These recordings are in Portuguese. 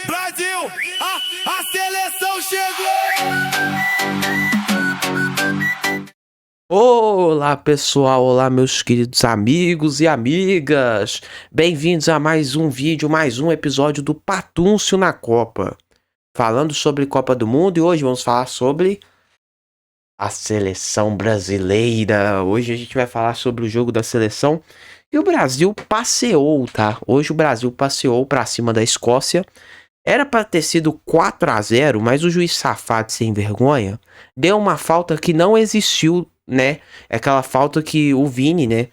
Brasil, a seleção chegou! Olá pessoal, olá meus queridos amigos e amigas, bem-vindos a mais um vídeo, mais um episódio do Patúncio na Copa, falando sobre Copa do Mundo. E hoje vamos falar sobre a seleção brasileira. Hoje a gente vai falar sobre o jogo da seleção e o Brasil passeou, tá? Hoje o Brasil passeou pra cima da Escócia. Era pra ter sido 4-0, mas o juiz safado sem vergonha deu uma falta que não existiu, né? É aquela falta que o Vini, né?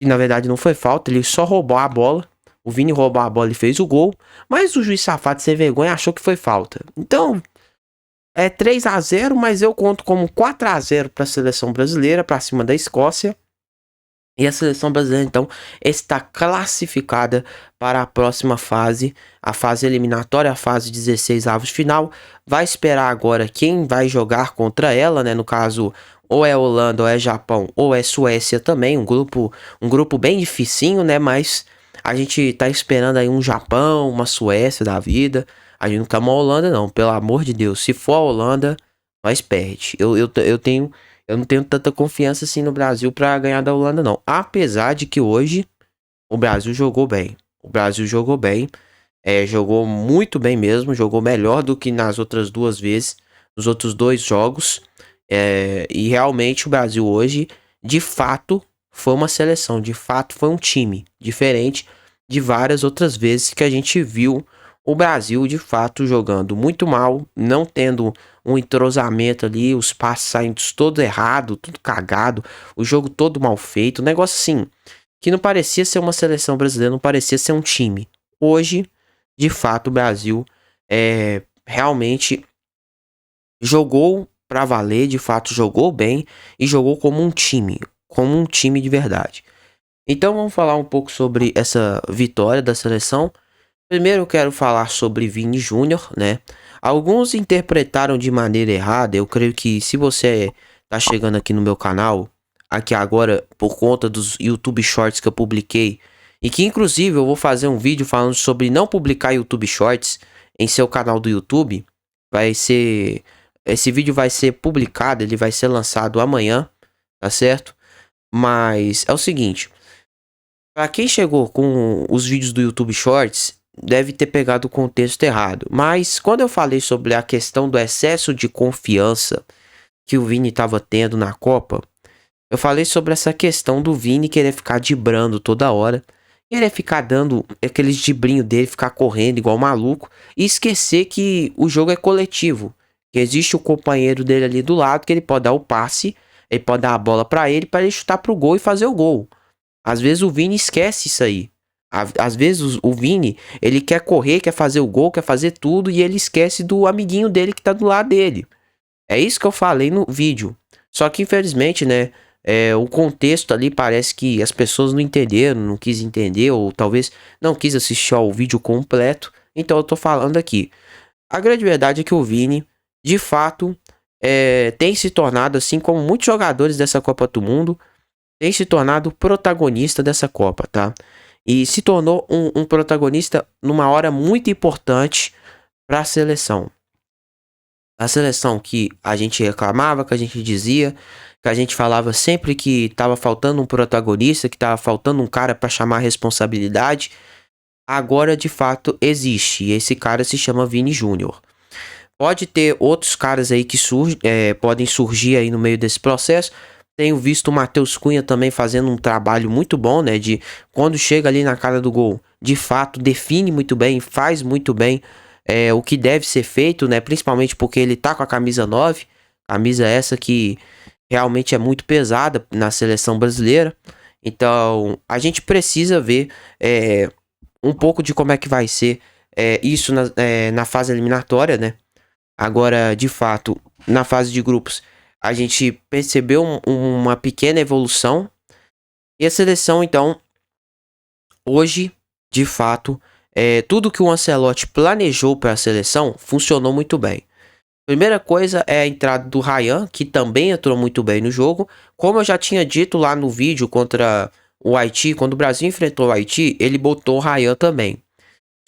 E na verdade não foi falta, ele só roubou a bola. O Vini roubou a bola e fez o gol. Mas o juiz safado sem vergonha achou que foi falta. Então, é 3-0, mas eu conto como 4-0 para a seleção brasileira, para cima da Escócia. E a seleção brasileira, então, está classificada para a próxima fase, a fase eliminatória, a fase 16 avos de final. Vai esperar agora quem vai jogar contra ela, né? No caso, ou é Holanda, ou é Japão, ou é Suécia também. Um grupo bem dificinho, né? Mas a gente tá esperando aí um Japão, uma Suécia da vida. A gente não quer uma Holanda, não, pelo amor de Deus. Se for a Holanda, nós perde. Eu não tenho tanta confiança assim no Brasil pra ganhar da Holanda, não. Apesar de que hoje o Brasil jogou bem. O Brasil jogou bem. Jogou muito bem mesmo. Jogou melhor do que nas outras duas vezes. Nos outros dois jogos. E realmente o Brasil hoje, de fato, foi uma seleção. De fato, foi um time diferente de várias outras vezes que a gente viu o Brasil, de fato, jogando muito mal. Não tendo um entrosamento ali, os passos saindo todo errado, tudo cagado, o jogo todo mal feito, um negócio assim, que não parecia ser uma seleção brasileira, não parecia ser um time. Hoje, de fato, o Brasil realmente jogou pra valer, de fato jogou bem e jogou como um time de verdade. Então vamos falar um pouco sobre essa vitória da seleção. Primeiro eu quero falar sobre Vini Júnior, né? Alguns interpretaram de maneira errada. Eu creio que se você tá chegando aqui no meu canal, aqui agora por conta dos YouTube Shorts que eu publiquei, e que inclusive eu vou fazer um vídeo falando sobre não publicar YouTube Shorts em seu canal do YouTube. Esse vídeo vai ser publicado, ele vai ser lançado amanhã, tá certo? Mas é o seguinte, para quem chegou com os vídeos do YouTube Shorts, deve ter pegado o contexto errado. Mas quando eu falei sobre a questão do excesso de confiança que o Vini estava tendo na Copa, eu falei sobre essa questão do Vini querer ficar dibrando toda hora, querer ficar dando aqueles dibrinhos dele, ficar correndo igual maluco, e esquecer que o jogo é coletivo, que existe o companheiro dele ali do lado, que ele pode dar o passe, ele pode dar a bola para ele chutar pro gol e fazer o gol. Às vezes o Vini esquece isso aí. Às vezes o Vini, ele quer correr, quer fazer o gol, quer fazer tudo, e ele esquece do amiguinho dele que tá do lado dele. É isso que eu falei no vídeo. Só que infelizmente, né, o contexto ali parece que as pessoas não entenderam, não quis entender, ou talvez não quis assistir ao vídeo completo. Então eu tô falando aqui. A grande verdade é que o Vini, de fato, tem se tornado, assim como muitos jogadores dessa Copa do Mundo, tem se tornado protagonista dessa Copa, tá? E se tornou um protagonista numa hora muito importante para a seleção. A seleção que a gente reclamava, que a gente dizia, que a gente falava sempre que estava faltando um protagonista, que estava faltando um cara para chamar a responsabilidade. Agora de fato existe, e esse cara se chama Vini Júnior. Pode ter outros caras aí que podem surgir aí no meio desse processo. Tenho visto o Matheus Cunha também fazendo um trabalho muito bom, né? De quando chega ali na cara do gol, de fato define muito bem, faz muito bem o que deve ser feito, né? Principalmente porque ele tá com a camisa 9, camisa essa que realmente é muito pesada na seleção brasileira. Então a gente precisa ver um pouco de como é que vai ser isso na fase eliminatória, né? Agora, de fato, na fase de grupos, a gente percebeu uma pequena evolução. E a seleção, então, hoje, de fato, tudo que o Ancelotti planejou para a seleção funcionou muito bem. Primeira coisa é a entrada do Ryan, que também entrou muito bem no jogo. Como eu já tinha dito lá no vídeo contra o Haiti, quando o Brasil enfrentou o Haiti, ele botou o Ryan também.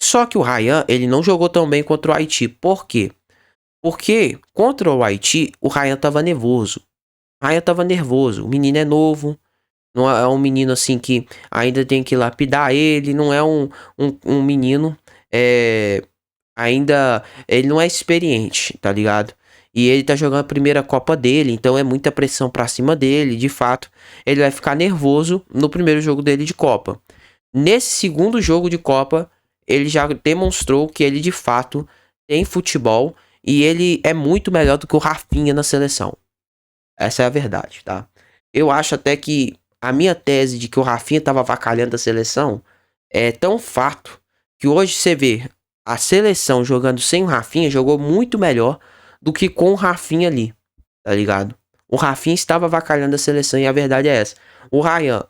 Só que o Ryan, ele não jogou tão bem contra o Haiti. Por quê? Porque contra o Haiti, o Ryan tava nervoso. O Ryan tava nervoso. O menino é novo. Não é um menino assim que ainda tem que lapidar ele. Não é um menino. Ainda. Ele não é experiente, tá ligado? E ele tá jogando a primeira Copa dele. Então é muita pressão pra cima dele. De fato, ele vai ficar nervoso no primeiro jogo dele de Copa. Nesse segundo jogo de Copa, ele já demonstrou que ele de fato tem futebol. E ele é muito melhor do que o Rafinha na seleção. Essa é a verdade, tá? Eu acho até que a minha tese de que o Rafinha tava avacalhando a seleção é tão fato que hoje você vê a seleção jogando sem o Rafinha jogou muito melhor do que com o Rafinha ali, tá ligado? O Rafinha estava avacalhando a seleção e a verdade é essa. O Ryan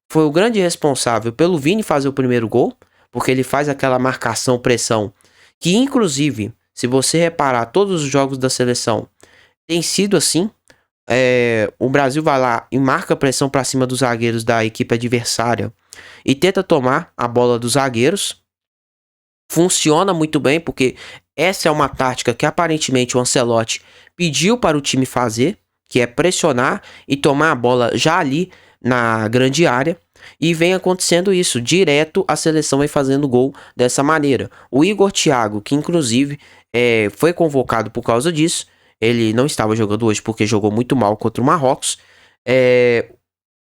foi o grande responsável pelo Vini fazer o primeiro gol, porque ele faz aquela marcação, pressão, que inclusive, se você reparar, todos os jogos da seleção tem sido assim. O Brasil vai lá e marca pressão pra cima dos zagueiros da equipe adversária e tenta tomar a bola dos zagueiros. Funciona muito bem, porque essa é uma tática que aparentemente o Ancelotti pediu para o time fazer, que é pressionar e tomar a bola já ali na grande área. E vem acontecendo isso, direto a seleção vai fazendo gol dessa maneira. O Igor Thiago, que inclusive foi convocado por causa disso, ele não estava jogando hoje porque jogou muito mal contra o Marrocos.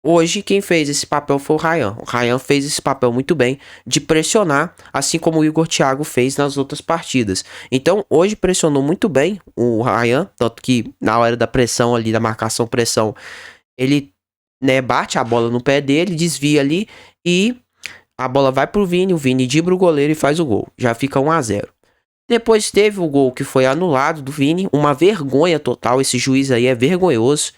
Hoje quem fez esse papel foi o Ryan. O Ryan fez esse papel muito bem de pressionar, assim como o Igor Thiago fez nas outras partidas. Então hoje pressionou muito bem o Ryan, tanto que na hora da pressão ali, da marcação pressão, ele bate a bola no pé dele, desvia ali e a bola vai pro Vini, o Vini dribla o goleiro e faz o gol. Já fica 1-0. Depois teve o gol que foi anulado do Vini, uma vergonha total, esse juiz aí é vergonhoso.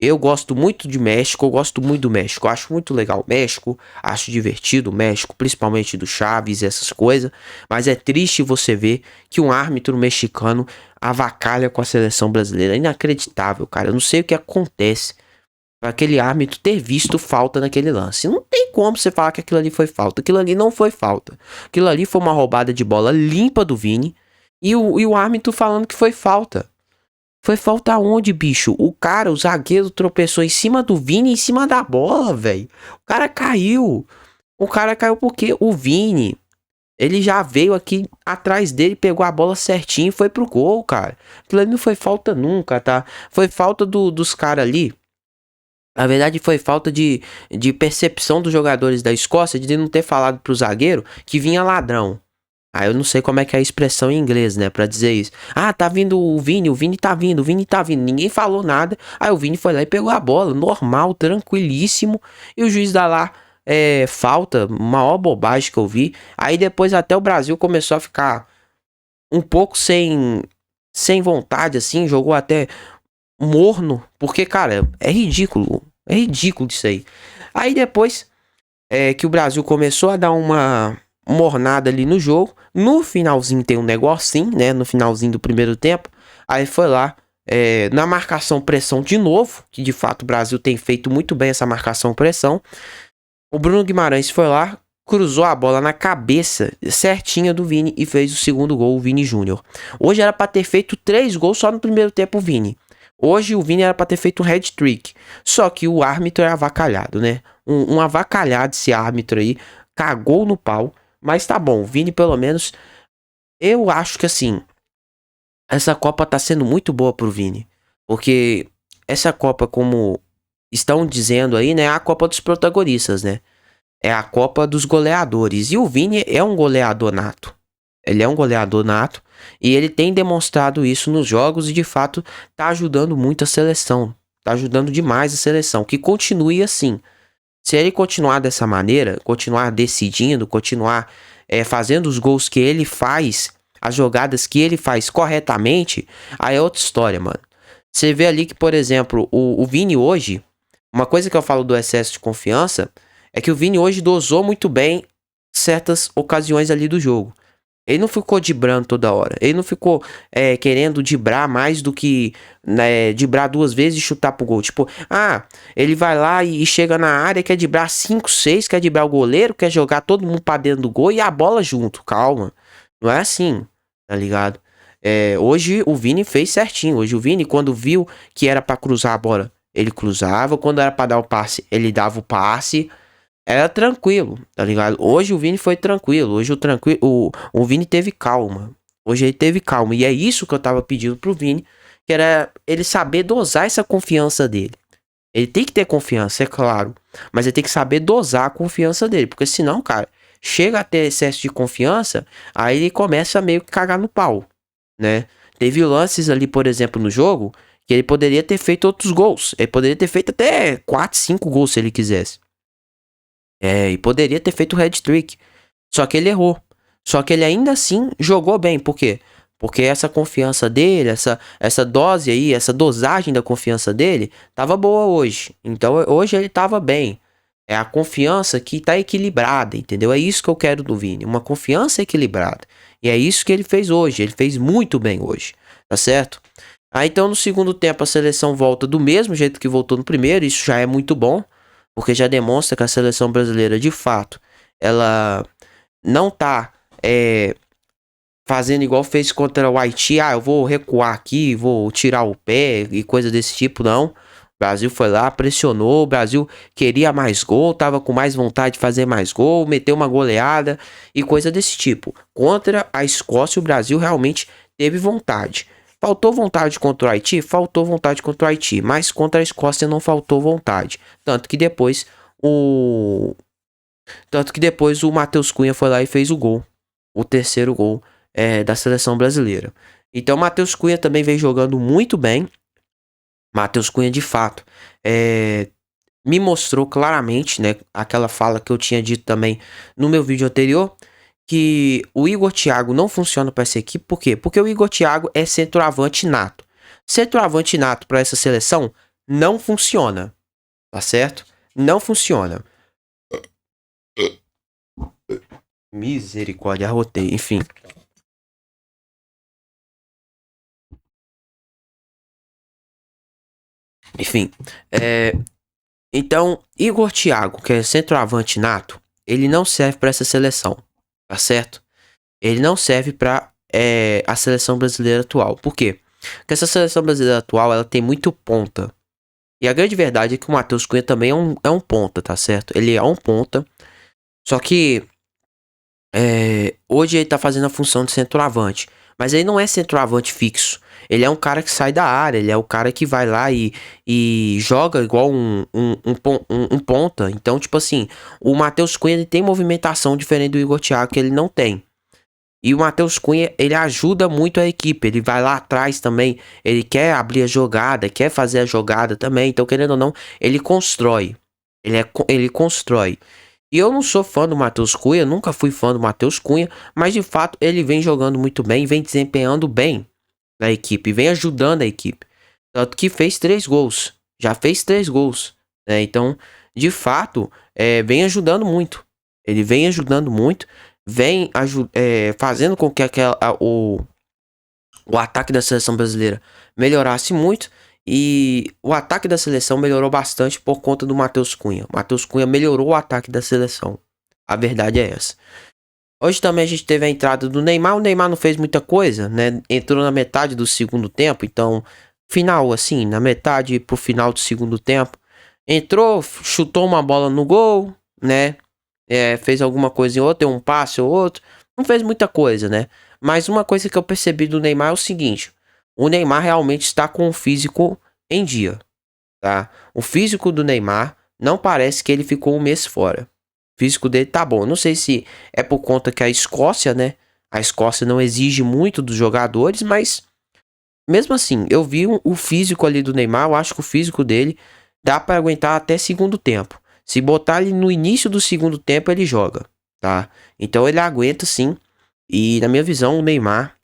Eu gosto muito de México, eu gosto muito do México, eu acho muito legal o México, acho divertido o México, principalmente do Chaves e essas coisas, mas é triste você ver que um árbitro mexicano avacalha com a seleção brasileira, é inacreditável, cara, eu não sei o que acontece para aquele árbitro ter visto falta naquele lance. Não tem como você falar que aquilo ali foi falta. Aquilo ali não foi falta. Aquilo ali foi uma roubada de bola limpa do Vini. E o árbitro falando que foi falta. Foi falta aonde, bicho? O zagueiro tropeçou em cima do Vini, em cima da bola, velho. O cara caiu. O cara caiu porque o Vini, ele já veio aqui atrás dele, pegou a bola certinho e foi pro gol, cara. Aquilo ali não foi falta nunca, tá? Foi falta dos caras ali. Na verdade, foi falta de percepção dos jogadores da Escócia de não ter falado pro zagueiro que vinha ladrão. Eu não sei como é que é a expressão em inglês, né, pra dizer isso. Tá vindo o Vini tá vindo, o Vini tá vindo. Ninguém falou nada. Aí o Vini foi lá e pegou a bola, normal, tranquilíssimo. E o juiz dá lá, falta, maior bobagem que eu vi. Aí depois até o Brasil começou a ficar um pouco sem vontade, assim, jogou até morno, porque, cara, é ridículo isso aí. Aí depois que o Brasil começou a dar uma mornada ali no jogo, no finalzinho tem um negocinho, né, no finalzinho do primeiro tempo, aí foi lá, na marcação pressão de novo, que de fato o Brasil tem feito muito bem essa marcação pressão, o Bruno Guimarães foi lá, cruzou a bola na cabeça certinha do Vini e fez o segundo gol, o Vini Júnior. Hoje era pra ter feito 3 gols só no primeiro tempo o Vini. Hoje o Vini era pra ter feito um hat-trick. Só que o árbitro é avacalhado, né? Um avacalhado esse árbitro aí. Cagou no pau. Mas tá bom, o Vini pelo menos... Eu acho que assim... Essa Copa tá sendo muito boa pro Vini. Porque essa Copa, como estão dizendo aí, né? É a Copa dos protagonistas, né? É a Copa dos goleadores. E o Vini é um goleador nato. Ele é um goleador nato. E ele tem demonstrado isso nos jogos e de fato tá ajudando muito a seleção. Tá ajudando demais a seleção. Que continue assim. Se ele continuar dessa maneira, continuar decidindo, continuar fazendo os gols que ele faz, as jogadas que ele faz corretamente, aí é outra história, mano. Você vê ali que, por exemplo, o Vini hoje, uma coisa que eu falo do excesso de confiança, é que o Vini hoje dosou muito bem certas ocasiões ali do jogo. Ele não ficou driblando toda hora. Ele não ficou querendo driblar mais do que driblar 2 vezes e chutar pro gol. Tipo, ele vai lá e chega na área, quer driblar 5, 6, quer driblar o goleiro, quer jogar todo mundo pra dentro do gol e a bola junto. Calma. Não é assim, tá ligado? Hoje o Vini fez certinho. Hoje o Vini, quando viu que era pra cruzar a bola, ele cruzava. Quando era pra dar o passe, ele dava o passe. Era tranquilo, tá ligado? Hoje o Vini foi tranquilo. Hoje o Vini teve calma. Hoje ele teve calma. E é isso que eu tava pedindo pro Vini. Que era ele saber dosar essa confiança dele. Ele tem que ter confiança, é claro. Mas ele tem que saber dosar a confiança dele. Porque senão, cara, chega a ter excesso de confiança. Aí ele começa a meio que cagar no pau, né? Teve lances ali, por exemplo, no jogo. Que ele poderia ter feito outros gols. Ele poderia ter feito até 4, 5 gols se ele quisesse. E poderia ter feito o hat-trick. Só que ele errou. Só que ele ainda assim jogou bem. Por quê? Porque essa confiança dele, essa dose aí, essa dosagem da confiança dele, tava boa hoje. Então hoje ele tava bem. É a confiança que tá equilibrada, entendeu? É isso que eu quero do Vini. Uma confiança equilibrada. E é isso que ele fez hoje. Ele fez muito bem hoje. Tá certo? Aí então no segundo tempo a seleção volta do mesmo jeito que voltou no primeiro. Isso já é muito bom. Porque já demonstra que a seleção brasileira, de fato, ela não tá fazendo igual fez contra o Haiti. Eu vou recuar aqui, vou tirar o pé e coisa desse tipo, não. O Brasil foi lá, pressionou, o Brasil queria mais gol, tava com mais vontade de fazer mais gol, meteu uma goleada e coisa desse tipo. Contra a Escócia, o Brasil realmente teve vontade. Faltou vontade contra o Haiti? Faltou vontade contra o Haiti. Mas contra a Escócia não faltou vontade. Tanto que depois o Matheus Cunha foi lá e fez o gol. O terceiro gol da seleção brasileira. Então o Matheus Cunha também vem jogando muito bem. Matheus Cunha, de fato, me mostrou claramente, né? Aquela fala que eu tinha dito também no meu vídeo anterior. Que o Igor Thiago não funciona para essa equipe. Por quê? Porque o Igor Thiago é centroavante nato. Centroavante nato para essa seleção não funciona. Tá certo? Não funciona. Misericórdia, arrotei. Enfim. Então, Igor Thiago, que é centroavante nato, ele não serve para essa seleção. Tá certo? Ele não serve para a seleção brasileira atual. Por quê? Porque essa seleção brasileira atual, ela tem muito ponta. E a grande verdade é que o Matheus Cunha também é um ponta, tá certo? Ele é um ponta. Só que hoje ele tá fazendo a função de centroavante. Mas ele não é centroavante fixo. Ele é um cara que sai da área. Ele é o cara que vai lá e joga igual um ponta. Então, tipo assim, o Matheus Cunha ele tem movimentação diferente do Igor Thiago que ele não tem. E o Matheus Cunha, ele ajuda muito a equipe. Ele vai lá atrás também. Ele quer abrir a jogada, quer fazer a jogada também. Então, querendo ou não, ele constrói. Ele constrói. E eu não sou fã do Matheus Cunha, nunca fui fã do Matheus Cunha. Mas, de fato, ele vem jogando muito bem, vem desempenhando bem na equipe. Vem ajudando a equipe. Tanto que fez 3 gols. Já fez 3 gols. Né? Então, de fato, vem ajudando muito. Ele vem ajudando muito. Vem fazendo com que o ataque da seleção brasileira melhorasse muito. E o ataque da seleção melhorou bastante por conta do Matheus Cunha. O Matheus Cunha melhorou o ataque da seleção. A verdade é essa. Hoje também a gente teve a entrada do Neymar. O Neymar não fez muita coisa, né? Entrou na metade do segundo tempo. Então, final assim, na metade pro final do segundo tempo. Entrou, chutou uma bola no gol, né? Fez alguma coisa em outra, deu um passe ou outro. Não fez muita coisa, né? Mas uma coisa que eu percebi do Neymar é o seguinte. O Neymar realmente está com o físico em dia, tá? O físico do Neymar não parece que ele ficou um mês fora. O físico dele tá bom. Não sei se é por conta que a Escócia, né? A Escócia não exige muito dos jogadores, mas mesmo assim, eu vi o físico ali do Neymar. Eu acho que o físico dele dá para aguentar até segundo tempo. Se botar ele no início do segundo tempo, ele joga, tá? Então ele aguenta sim. E na minha visão, o Neymar,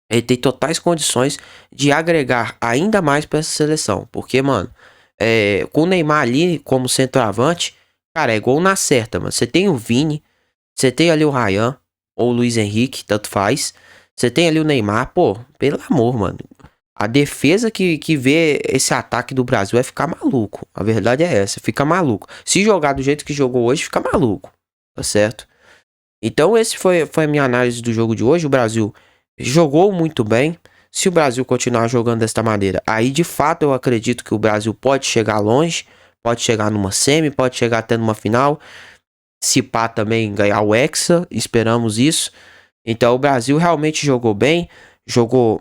ele tem totais condições de agregar ainda mais para essa seleção. Porque, mano, com o Neymar ali como centroavante, cara, é gol na certa, mano. Você tem o Vini, você tem ali o Ryan, ou o Luiz Henrique, tanto faz. Você tem ali o Neymar, pô, pelo amor, mano. A defesa que vê esse ataque do Brasil vai ficar maluco. A verdade é essa, fica maluco. Se jogar do jeito que jogou hoje, fica maluco. Tá certo? Então, esse foi a minha análise do jogo de hoje. O Brasil jogou muito bem. Se o Brasil continuar jogando desta maneira, aí de fato eu acredito que o Brasil pode chegar longe, pode chegar numa semi, pode chegar até numa final. Se pá também ganhar o Hexa, esperamos isso. Então o Brasil realmente jogou bem, jogou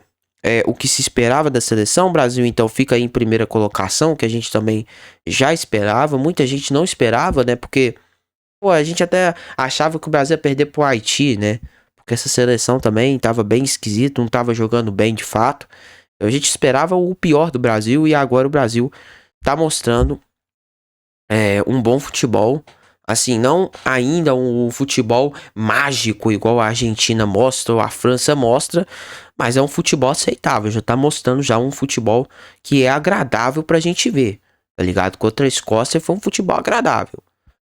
o que se esperava da seleção. O Brasil então fica aí em primeira colocação, que a gente também já esperava. Muita gente não esperava, né? Porque pô, a gente até achava que o Brasil ia perder pro Haiti, né? Porque essa seleção também tava bem esquisita, não tava jogando bem de fato. A gente esperava o pior do Brasil e agora o Brasil tá mostrando um bom futebol. Assim, não ainda um futebol mágico igual a Argentina mostra ou a França mostra, mas é um futebol aceitável. Já tá mostrando já um futebol que é agradável pra gente ver, tá ligado? Contra a Escócia foi um futebol agradável.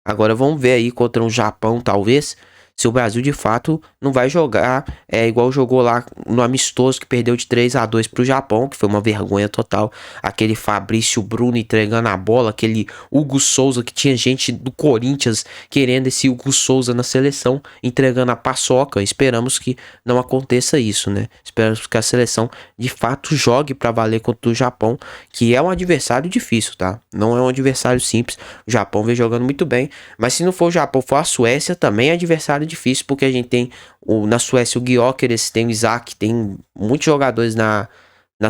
Agora vamos ver aí contra um Japão, talvez, se o Brasil de fato não vai jogar igual jogou lá no amistoso que perdeu de 3-2 pro Japão, que foi uma vergonha total. Aquele Fabrício Bruno entregando a bola, aquele Hugo Souza, que tinha gente do Corinthians querendo esse Hugo Souza na seleção, entregando a paçoca. Esperamos que não aconteça isso, né? Esperamos que a seleção de fato jogue pra valer contra o Japão, que é um adversário difícil, tá? Não é um adversário simples. O Japão vem jogando muito bem, mas se não for o Japão, for a Suécia, também é adversário difícil, porque a gente tem na Suécia o Gyökeres, tem o Isaac, tem muitos jogadores na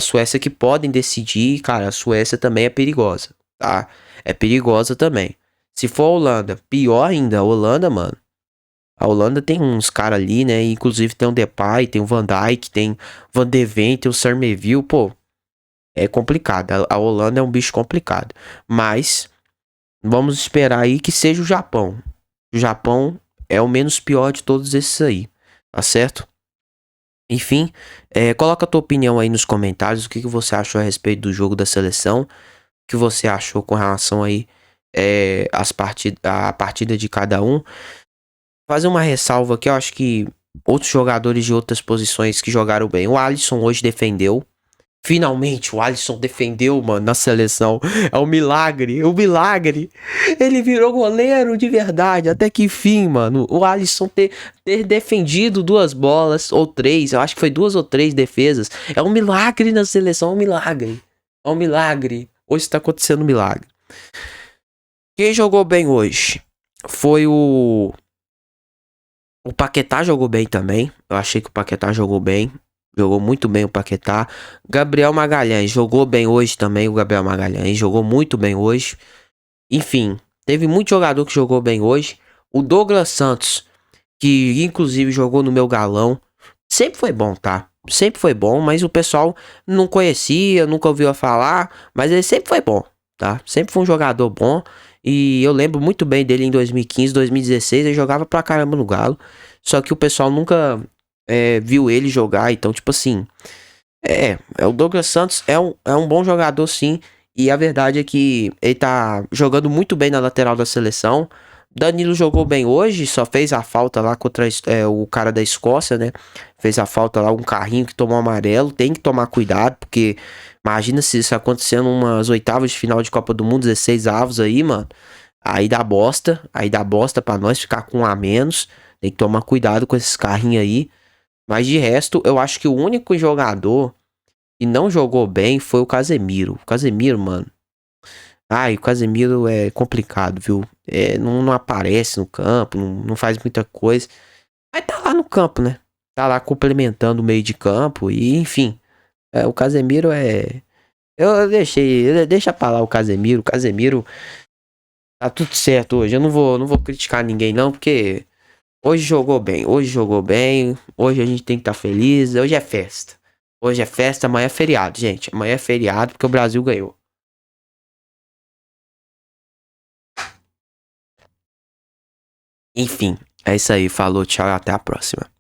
Suécia que podem decidir. Cara, a Suécia também é perigosa, tá? É perigosa também. Se for a Holanda, pior ainda, a Holanda, mano. A Holanda tem uns caras ali, né? Inclusive tem o Depay, tem o Van Dijk, tem Van de Ven, tem o Sarmeville, pô. É complicado, a Holanda é um bicho complicado. Mas vamos esperar aí que seja o Japão. O Japão é o menos pior de todos esses aí, tá certo? Enfim, coloca a tua opinião aí nos comentários, o que você achou a respeito do jogo da seleção, o que você achou com relação aí a partida de cada um. Fazer uma ressalva aqui, eu acho que outros jogadores de outras posições que jogaram bem. O Alisson hoje defendeu. Finalmente o Alisson defendeu, mano, na seleção. É um milagre, é um milagre. Ele virou goleiro de verdade. Até que enfim, mano. O Alisson ter defendido 2 bolas, ou 3, eu acho que foi 2 ou 3 defesas. É um milagre na seleção, é um milagre. É um milagre. Hoje tá acontecendo um milagre. Quem jogou bem hoje foi o Paquetá, jogou bem também. Eu achei que o Paquetá jogou bem. Jogou muito bem o Paquetá. Gabriel Magalhães jogou bem hoje também. O Gabriel Magalhães jogou muito bem hoje. Enfim, teve muito jogador que jogou bem hoje. O Douglas Santos, que inclusive jogou no meu galão, sempre foi bom, tá? Sempre foi bom, mas o pessoal não conhecia, nunca ouviu falar. Mas ele sempre foi bom, tá? Sempre foi um jogador bom. E eu lembro muito bem dele em 2015, 2016. Ele jogava pra caramba no Galo. Só que o pessoal nunca viu ele jogar. Então, tipo assim, o Douglas Santos é um bom jogador, sim. E a verdade é que ele tá jogando muito bem na lateral da seleção. Danilo jogou bem hoje, só fez a falta lá contra o cara da Escócia, né? Fez a falta lá, um carrinho que tomou amarelo. Tem que tomar cuidado, porque imagina se isso acontecendo umas oitavas de final de Copa do Mundo, 16 avos aí, mano. Aí dá bosta pra nós ficar com um a menos. Tem que tomar cuidado com esses carrinhos aí. Mas de resto, eu acho que o único jogador que não jogou bem foi o Casemiro. O Casemiro, mano. Ai, o Casemiro é complicado, viu? Não aparece no campo, não faz muita coisa. Mas tá lá no campo, né? Tá lá complementando o meio de campo. E, enfim. O Casemiro é. Eu deixei. Deixa pra lá o Casemiro. O Casemiro. Tá tudo certo hoje. Eu não vou criticar ninguém, não, porque. Hoje jogou bem, hoje jogou bem, hoje a gente tem que estar feliz, hoje é festa. Hoje é festa, amanhã é feriado, gente. Amanhã é feriado porque o Brasil ganhou. Enfim, é isso aí, falou, tchau e até a próxima.